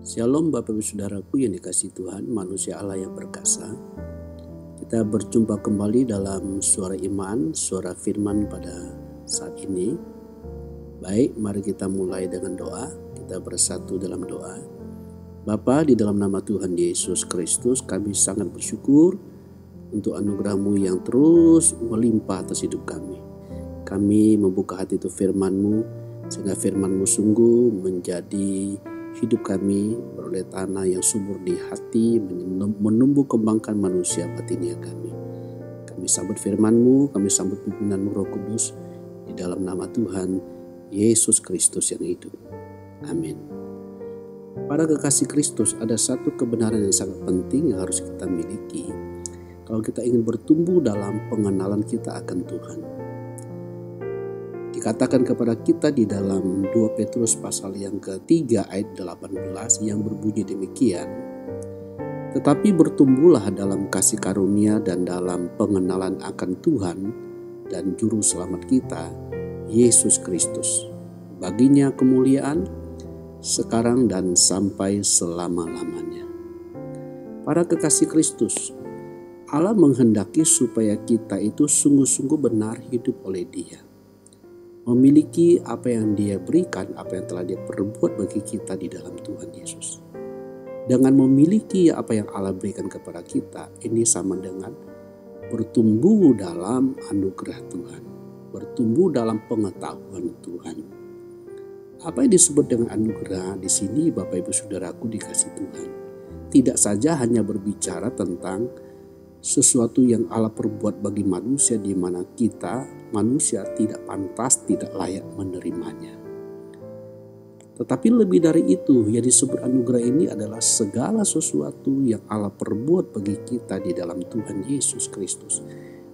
Shalom Bapak Ibu Saudaraku yang dikasihi Tuhan, manusia Allah yang perkasa. Kita berjumpa kembali dalam suara iman, suara firman pada saat ini. Baik, mari kita mulai dengan doa. Kita bersatu dalam doa. Bapa, di dalam nama Tuhan Yesus Kristus, kami sangat bersyukur untuk anugerah-Mu yang terus melimpah atas hidup kami. Kami membuka hati itu firman-Mu, sehingga firman-Mu sungguh menjadi hidup kami beroleh tanah yang subur di hati, menumbuh kembangkan manusia batinia kami. Kami sambut firman-Mu, kami sambut pimpinan-Mu Roh Kudus, di dalam nama Tuhan Yesus Kristus yang hidup. Amin. Para kekasih Kristus, ada satu kebenaran yang sangat penting yang harus kita miliki kalau kita ingin bertumbuh dalam pengenalan kita akan Tuhan. Dikatakan kepada kita di dalam 2 Petrus pasal yang ketiga ayat 18 yang berbunyi demikian. Tetapi bertumbuhlah dalam kasih karunia dan dalam pengenalan akan Tuhan dan Juru Selamat kita, Yesus Kristus. Baginya kemuliaan sekarang dan sampai selama-lamanya. Para kekasih Kristus, Allah menghendaki supaya kita itu sungguh-sungguh benar hidup oleh Dia. Memiliki apa yang Dia berikan, apa yang telah Dia perbuat bagi kita di dalam Tuhan Yesus. Dengan memiliki apa yang Allah berikan kepada kita, ini sama dengan bertumbuh dalam anugerah Tuhan, bertumbuh dalam pengetahuan Tuhan. Apa yang disebut dengan anugerah di sini, Bapak Ibu Saudaraku dikasih Tuhan, tidak saja hanya berbicara tentang sesuatu yang Allah perbuat bagi manusia di mana kita manusia tidak pantas, tidak layak menerimanya. Tetapi lebih dari itu, yang disebut anugerah ini adalah segala sesuatu yang Allah perbuat bagi kita di dalam Tuhan Yesus Kristus.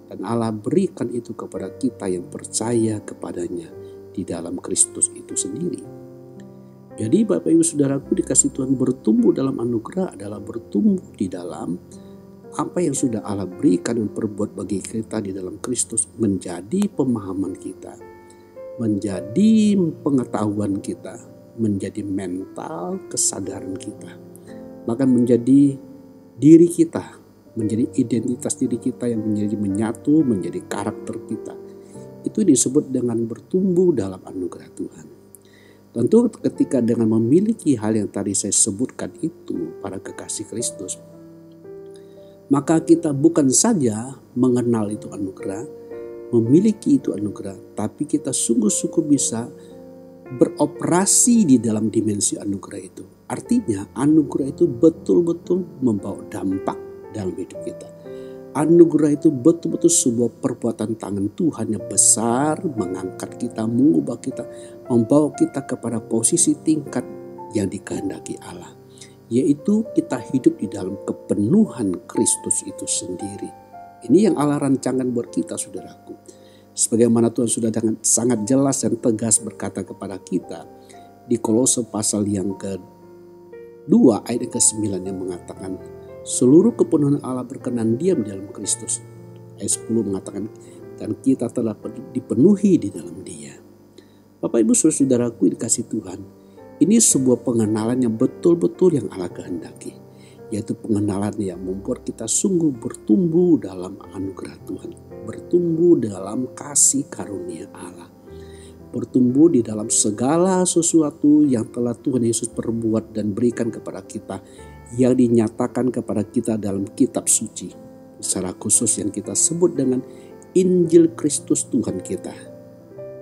Dan Allah berikan itu kepada kita yang percaya kepadanya di dalam Kristus itu sendiri. Jadi Bapak Ibu Saudaraku dikasih Tuhan, bertumbuh dalam anugerah adalah bertumbuh di dalam apa yang sudah Allah berikan dan perbuat bagi kita di dalam Kristus menjadi pemahaman kita, menjadi pengetahuan kita, menjadi mental kesadaran kita, bahkan menjadi diri kita, menjadi identitas diri kita yang menjadi menyatu, menjadi karakter kita. Itu disebut dengan bertumbuh dalam anugerah Tuhan. Tentu ketika dengan memiliki hal yang tadi saya sebutkan itu, para kekasih Kristus, maka kita bukan saja mengenal itu anugerah, memiliki itu anugerah, tapi kita sungguh-sungguh bisa beroperasi di dalam dimensi anugerah itu. Artinya anugerah itu betul-betul membawa dampak dalam hidup kita. Anugerah itu betul-betul sebuah perbuatan tangan Tuhan yang besar, mengangkat kita, mengubah kita, membawa kita kepada posisi tingkat yang dikehendaki Allah. Yaitu kita hidup di dalam kepenuhan Kristus itu sendiri. Ini yang Allah rancangkan buat kita, saudaraku. Sebagaimana Tuhan sudah sangat jelas dan tegas berkata kepada kita di Kolose pasal yang ke-2 ayat ke-9 yang mengatakan, seluruh kepenuhan Allah berkenan diam di dalam Kristus. Ayat 10 mengatakan, dan kita telah dipenuhi di dalam Dia. Bapak Ibu saudaraku dikasih Tuhan, ini sebuah pengenalan yang betul-betul yang Allah kehendaki. Yaitu pengenalan yang membuat kita sungguh bertumbuh dalam anugerah Tuhan. Bertumbuh dalam kasih karunia Allah. Bertumbuh di dalam segala sesuatu yang telah Tuhan Yesus perbuat dan berikan kepada kita. Yang dinyatakan kepada kita dalam kitab suci. Secara khusus yang kita sebut dengan Injil Kristus Tuhan kita.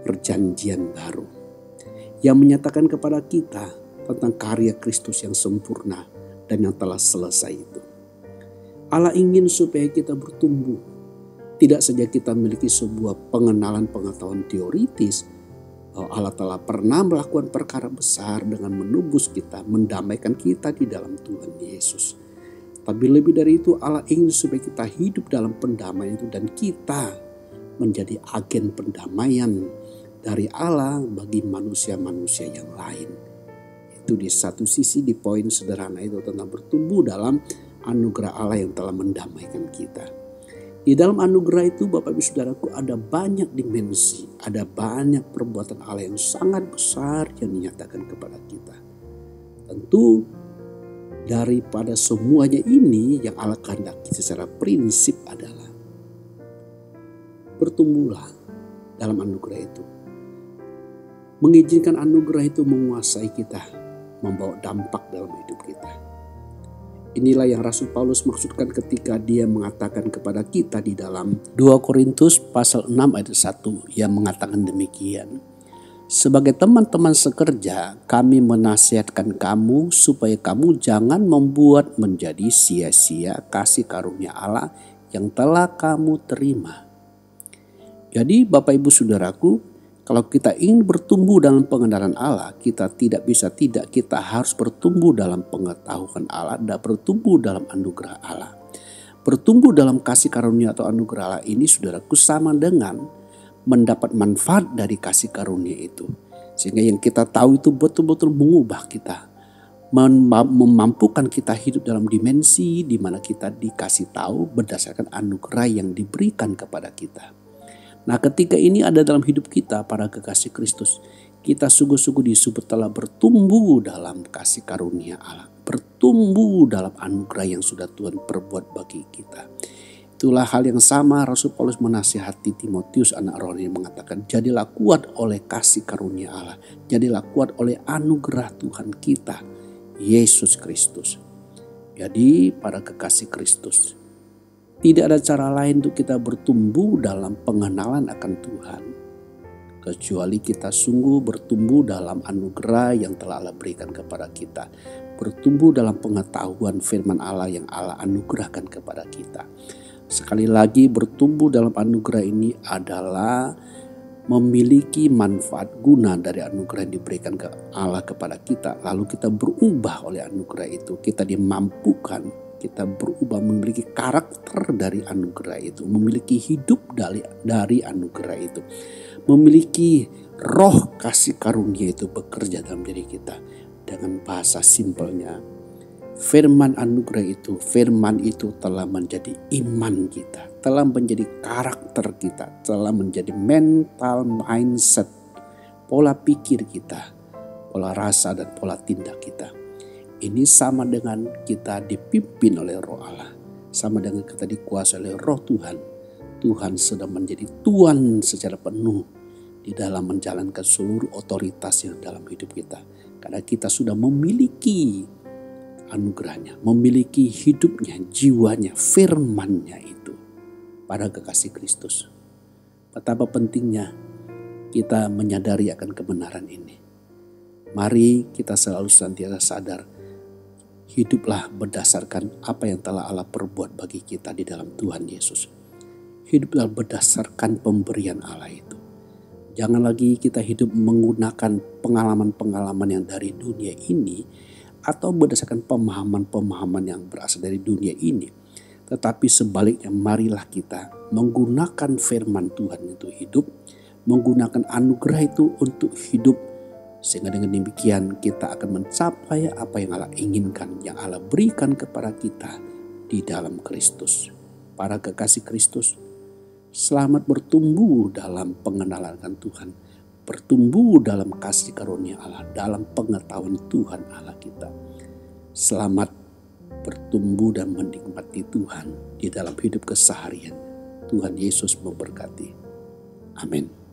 Perjanjian baru. Yang menyatakan kepada kita tentang karya Kristus yang sempurna dan yang telah selesai itu. Allah ingin supaya kita bertumbuh. Tidak saja kita memiliki sebuah pengenalan pengetahuan teoritis bahwa Allah telah pernah melakukan perkara besar dengan menebus kita, mendamaikan kita di dalam Tuhan Yesus. Tapi lebih dari itu, Allah ingin supaya kita hidup dalam pendamaian itu dan kita menjadi agen pendamaian dari Allah bagi manusia-manusia yang lain. Itu di satu sisi, di poin sederhana itu tentang bertumbuh dalam anugerah Allah yang telah mendamaikan kita. Di dalam anugerah itu Bapak Ibu Saudaraku ada banyak dimensi, ada banyak perbuatan Allah yang sangat besar yang dinyatakan kepada kita. Tentu daripada semuanya ini yang Allah kehendaki secara prinsip adalah bertumbuhlah dalam anugerah itu. Mengizinkan anugerah itu menguasai kita, membawa dampak dalam hidup kita. Inilah yang Rasul Paulus maksudkan ketika dia mengatakan kepada kita di dalam 2 Korintus pasal 6 ayat 1 yang mengatakan demikian. Sebagai teman-teman sekerja, kami menasihatkan kamu supaya kamu jangan membuat menjadi sia-sia kasih karunia Allah yang telah kamu terima. Jadi Bapak Ibu Saudaraku, kalau kita ingin bertumbuh dalam pengenalan Allah, kita harus bertumbuh dalam pengetahuan Allah dan bertumbuh dalam anugerah Allah. Bertumbuh dalam kasih karunia atau anugerah Allah ini, saudaraku, sama dengan mendapat manfaat dari kasih karunia itu. Sehingga yang kita tahu itu betul-betul mengubah kita, memampukan kita hidup dalam dimensi di mana kita dikasih tahu berdasarkan anugerah yang diberikan kepada kita. Nah, ketika ini ada dalam hidup kita, para kekasih Kristus, kita sungguh-sungguh disebut telah bertumbuh dalam kasih karunia Allah, bertumbuh dalam anugerah yang sudah Tuhan perbuat bagi kita. Itulah hal yang sama Rasul Paulus menasihati Timotius anak rohani, mengatakan, jadilah kuat oleh kasih karunia Allah, jadilah kuat oleh anugerah Tuhan kita, Yesus Kristus. Jadi para kekasih Kristus, tidak ada cara lain untuk kita bertumbuh dalam pengenalan akan Tuhan, kecuali kita sungguh bertumbuh dalam anugerah yang telah Allah berikan kepada kita. Bertumbuh dalam pengetahuan firman Allah yang Allah anugerahkan kepada kita. Sekali lagi, bertumbuh dalam anugerah ini adalah memiliki manfaat guna dari anugerah yang diberikan ke Allah kepada kita. Lalu kita berubah oleh anugerah itu. Kita dimampukan, kita berubah memiliki karakter dari anugerah itu, memiliki hidup dari anugerah itu, memiliki roh kasih karunia itu bekerja dalam diri kita. Dengan bahasa simpelnya, firman anugerah itu, firman itu telah menjadi iman kita, telah menjadi karakter kita, telah menjadi mental mindset, pola pikir kita, pola rasa dan pola tindak kita. Ini sama dengan kita dipimpin oleh Roh Allah, sama dengan kita dikuasai oleh Roh Tuhan. Tuhan sedang menjadi Tuhan secara penuh di dalam menjalankan seluruh otoritas yang dalam hidup kita. Karena kita sudah memiliki anugerahnya, memiliki hidupnya, jiwanya, firman-Nya itu. Para kekasih Kristus, betapa pentingnya kita menyadari akan kebenaran ini. Mari kita selalu senantiasa sadar, hiduplah berdasarkan apa yang telah Allah perbuat bagi kita di dalam Tuhan Yesus. Hiduplah berdasarkan pemberian Allah itu. Jangan lagi kita hidup menggunakan pengalaman-pengalaman yang dari dunia ini, atau berdasarkan pemahaman-pemahaman yang berasal dari dunia ini. Tetapi sebaliknya, marilah kita menggunakan firman Tuhan itu hidup, menggunakan anugerah itu untuk hidup, sehingga dengan demikian kita akan mencapai apa yang Allah inginkan, yang Allah berikan kepada kita di dalam Kristus. Para kekasih Kristus, selamat bertumbuh dalam pengenalan akan Tuhan, bertumbuh dalam kasih karunia Allah, dalam pengetahuan Tuhan Allah kita. Selamat bertumbuh dan menikmati Tuhan di dalam hidup keseharian. Tuhan Yesus memberkati. Amin.